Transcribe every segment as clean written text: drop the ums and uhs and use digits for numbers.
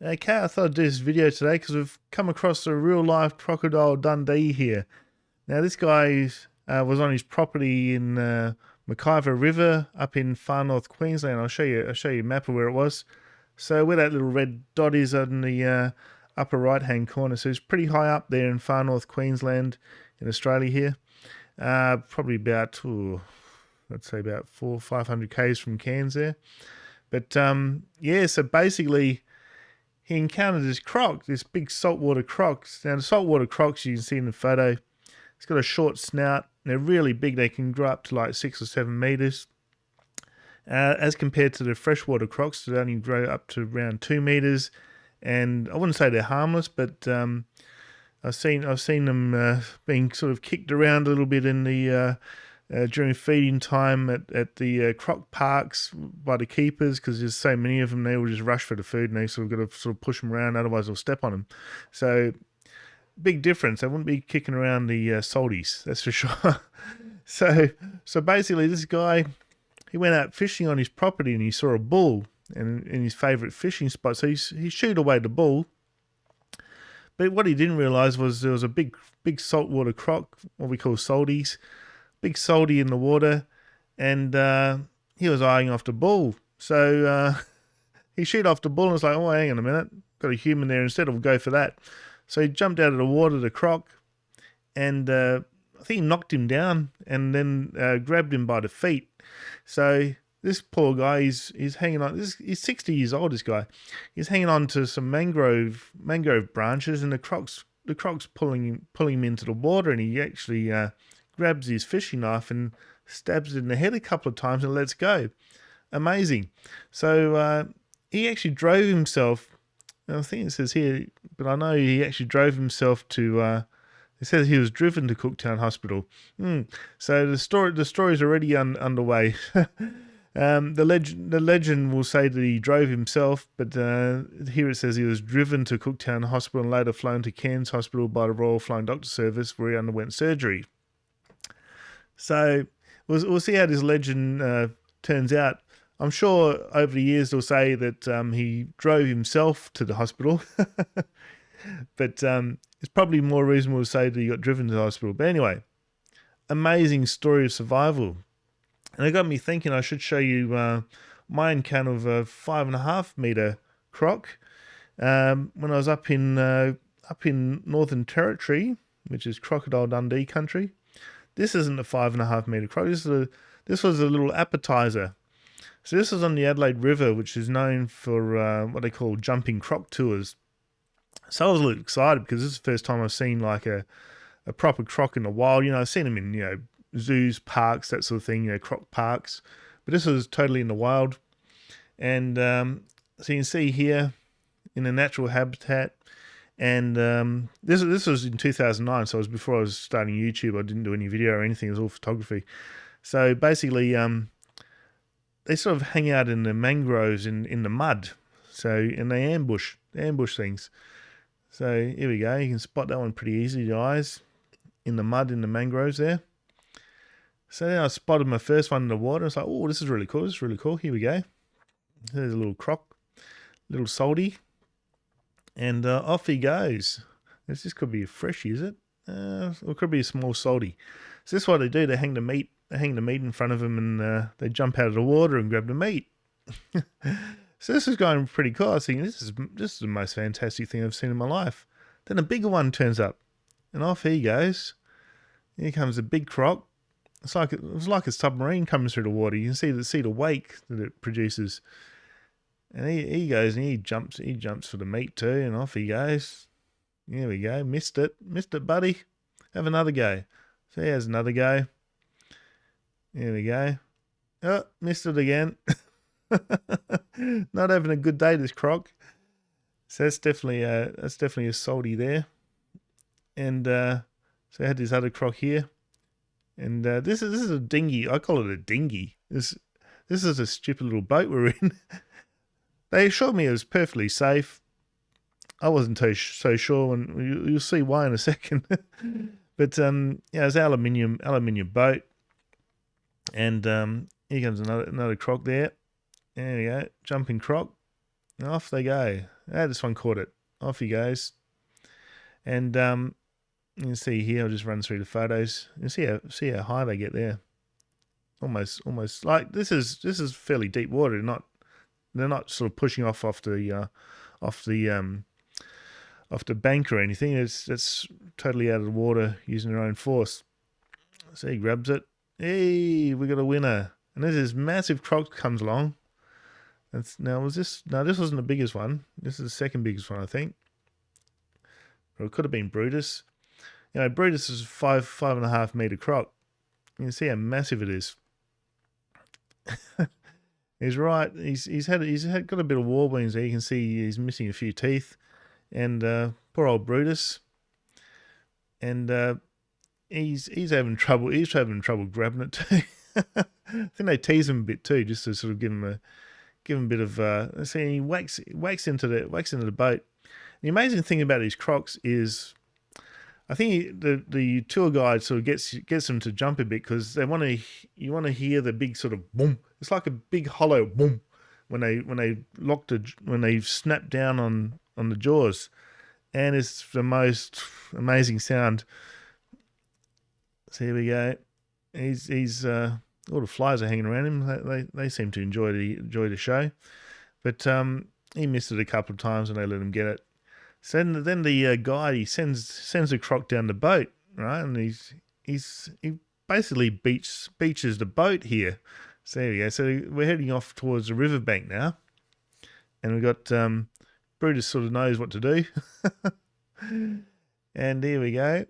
Okay, I thought I'd do this video today because we've come across a real life Crocodile Dundee here. Now, this guy was on his property in McIvor River up in Far North Queensland. I'll show you a map of where it was. So where that little red dot is on the upper right hand corner. So it's pretty high up there in Far North Queensland in Australia here. Probably about, let's say about 400-500 k's from Cairns there. But yeah, so basically he encountered this croc, this big saltwater croc. Now the saltwater crocs you can see in the photo, it's got a short snout. They're really big. They can grow up to like 6 or 7 meters. As compared to the freshwater crocs, they only grow up to around 2 meters. And I wouldn't say they're harmless, but I've seen them being sort of kicked around a little bit in the during feeding time at the croc parks by the keepers, because there's so many of them. They will just rush for the food, and they sort of got to sort of push them around, otherwise they'll step on them. So big difference. They wouldn't be kicking around the salties, that's for sure. So basically, this guy, he went out fishing on his property and he saw a bull in his favourite fishing spot. So he shooed away the bull. But what he didn't realise was there was a big saltwater croc, what we call salties, big salty in the water, and he was eyeing off the bull. So he shoot off the bull and was like, oh, hang on a minute, got a human there instead, I'll go for that. So he jumped out of the water, the croc, and I think he knocked him down and then grabbed him by the feet. So this poor guy, he's hanging on. He's 60 years old, this guy. He's hanging on to some mangrove branches, and the croc's pulling him into the water, and he actually grabs his fishing knife and stabs it in the head a couple of times and lets go. Amazing. So he actually drove himself, I think it says here, but I know he actually drove himself to, it says he was driven to Cooktown Hospital. So the story's already underway. The legend will say that he drove himself, but here it says he was driven to Cooktown Hospital and later flown to Cairns Hospital by the Royal Flying Doctor Service, where he underwent surgery. So we'll see how this legend turns out. I'm sure over the years they'll say that he drove himself to the hospital, but it's probably more reasonable to say that he got driven to the hospital. But anyway, amazing story of survival. And it got me thinking I should show you my encounter of a 5.5 meter croc when I was up in Northern Territory, which is Crocodile Dundee country. This isn't a 5.5 meter croc. This was a little appetizer. So this was on the Adelaide River, which is known for what they call jumping croc tours. So I was a little excited because this is the first time I've seen like a proper croc in the wild. I've seen them in zoos, parks, that sort of thing, croc parks. But this was totally in the wild. And so you can see here in a natural habitat. And this was in 2009, so it was before I was starting YouTube. I didn't do any video or anything. It was all photography. So basically, they sort of hang out in the mangroves in the mud. So, and they ambush things. So here we go. You can spot that one pretty easily, your eyes, in the mud, in the mangroves there. So then I spotted my first one in the water. I was like, oh, this is really cool. Here we go. There's a little croc, little salty. And off he goes. This could be a freshie, is it? Or it could be a small salty. So this is what they do. They hang the meat. They hang the meat in front of them, and they jump out of the water and grab the meat. So this is going pretty cool. I was thinking, this is the most fantastic thing I've seen in my life. Then a bigger one turns up, and off he goes. Here comes a big croc. It was like a submarine coming through the water. You can see the wake that it produces. And he goes and he jumps for the meat too, and off he goes. Here we go. Missed it, buddy. Have another go. So he has another go. Here we go. Oh, missed it again. Not having a good day, this croc. So that's definitely a salty there. And so I had this other croc here. And this is a dinghy. I call it a dinghy. This is a stupid little boat we're in. They assured me it was perfectly safe. I wasn't so sure, and you'll see why in a second. But it's an aluminium boat, and here comes another croc there. There we go, jumping croc. And off they go. This one caught it. Off he goes. And you can see here, I'll just run through the photos. You can see how high they get there. Almost like this is fairly deep water. They're not sort of pushing off the bank or anything. It's totally out of the water using their own force. So he grabs it. Hey, we got a winner. And there's this massive croc comes along. This wasn't the biggest one. This is the second biggest one, I think. Or it could have been Brutus. You know, Brutus is 5.5 meter croc. You can see how massive it is. He's right. He's got a bit of war wounds there. You can see he's missing a few teeth. And poor old Brutus. And he's having trouble. He's having trouble grabbing it too. I think they tease him a bit too, just to sort of give him a bit of. See, he whacks into the boat. The amazing thing about these crocs is, I think the tour guide sort of gets them to jump a bit because you want to hear the big sort of boom. It's like a big hollow boom when they snap down on the jaws, and it's the most amazing sound. So here we go. He's all the flies are hanging around him. They seem to enjoy the show, but he missed it a couple of times and they let him get it. So then the guide, he sends the croc down the boat, right? And he basically beaches the boat here. So there we go. So we're heading off towards the riverbank now, and we've got Brutus sort of knows what to do, and here we go.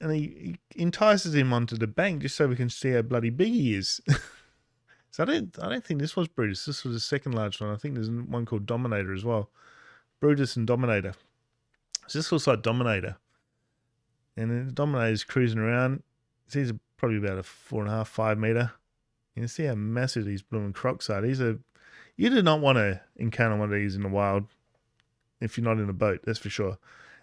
And he entices him onto the bank just so we can see how bloody big he is. So I don't think this was Brutus. This was the second large one. I think there's one called Dominator as well. Brutus and Dominator. So this looks like Dominator. And then Dominator's cruising around. He's probably about a 4.5, 5 meter. You can see how massive these blooming crocs are. You do not want to encounter one of these in the wild if you're not in a boat, that's for sure.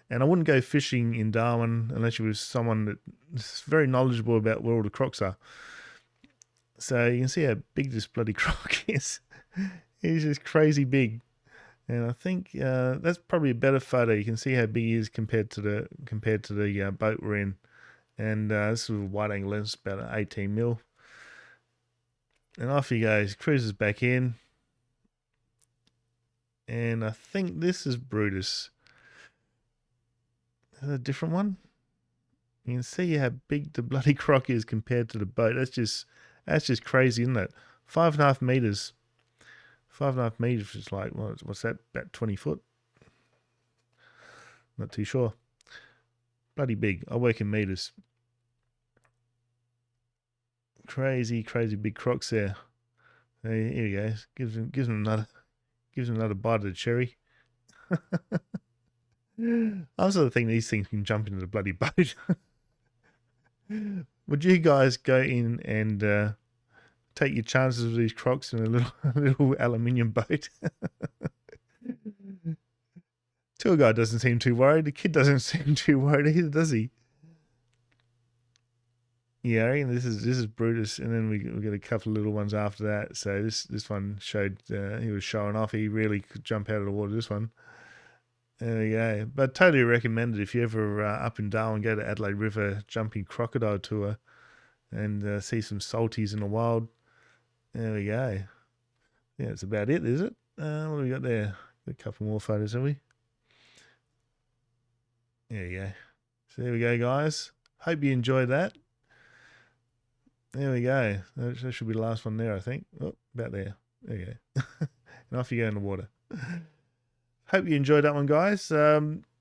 And I wouldn't go fishing in Darwin unless you was someone that's very knowledgeable about where all the crocs are. So you can see how big this bloody croc is. He's just crazy big. And I think that's probably a better photo. You can see how big he is compared to the boat we're in. And this is a wide angle lens, about 18 mil. And off he goes, cruises back in. And I think this is Brutus. Is that a different one? You can see how big the bloody croc is compared to the boat. That's just crazy, isn't it? 5.5 meters. 5.5 meters is like, what's that? About 20 foot? Not too sure. Bloody big. I work in meters. Crazy big crocs there. Here he goes. Gives him another bite of the cherry. I sort of think these things can jump into the bloody boat. Would you guys go in and take your chances with these crocs in a little aluminium boat? Tour guide doesn't seem too worried. The kid doesn't seem too worried either, does he? Yeah, I reckon this is Brutus, and then we got a couple of little ones after that. So this one showed he was showing off. He really could jump out of the water. This one. There we go. But totally recommend it if you ever up in Darwin, go to Adelaide River jumping crocodile tour and see some salties in the wild. There we go. Yeah, that's about it, is it? What do we got there? Got a couple more photos, have we? There you go. So there we go, guys. Hope you enjoyed that. There we go. That should be the last one there, I think. Oh, about there. There you go. And off you go in the water. Hope you enjoyed that one, guys.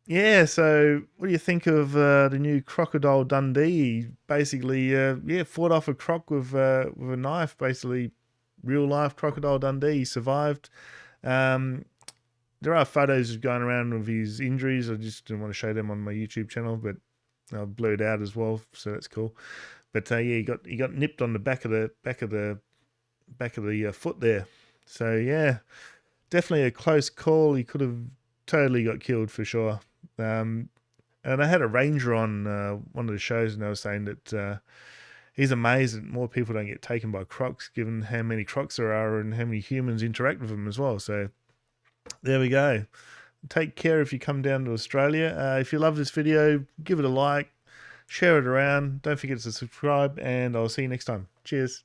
Yeah, so what do you think of the new Crocodile Dundee? He basically, fought off a croc with a knife, basically real life Crocodile Dundee. He survived. There are photos going around of his injuries. I just didn't want to show them on my YouTube channel, but I've blurred out as well, so that's cool. But he got nipped on the back of the foot there. So yeah, definitely a close call. He could have totally got killed for sure. And I had a ranger on one of the shows, and they were saying that he's amazed that more people don't get taken by crocs, given how many crocs there are and how many humans interact with them as well. So There we go. Take care if you come down to Australia. If you love this video, give it a like, share it around. Don't forget to subscribe, and I'll see you next time. Cheers.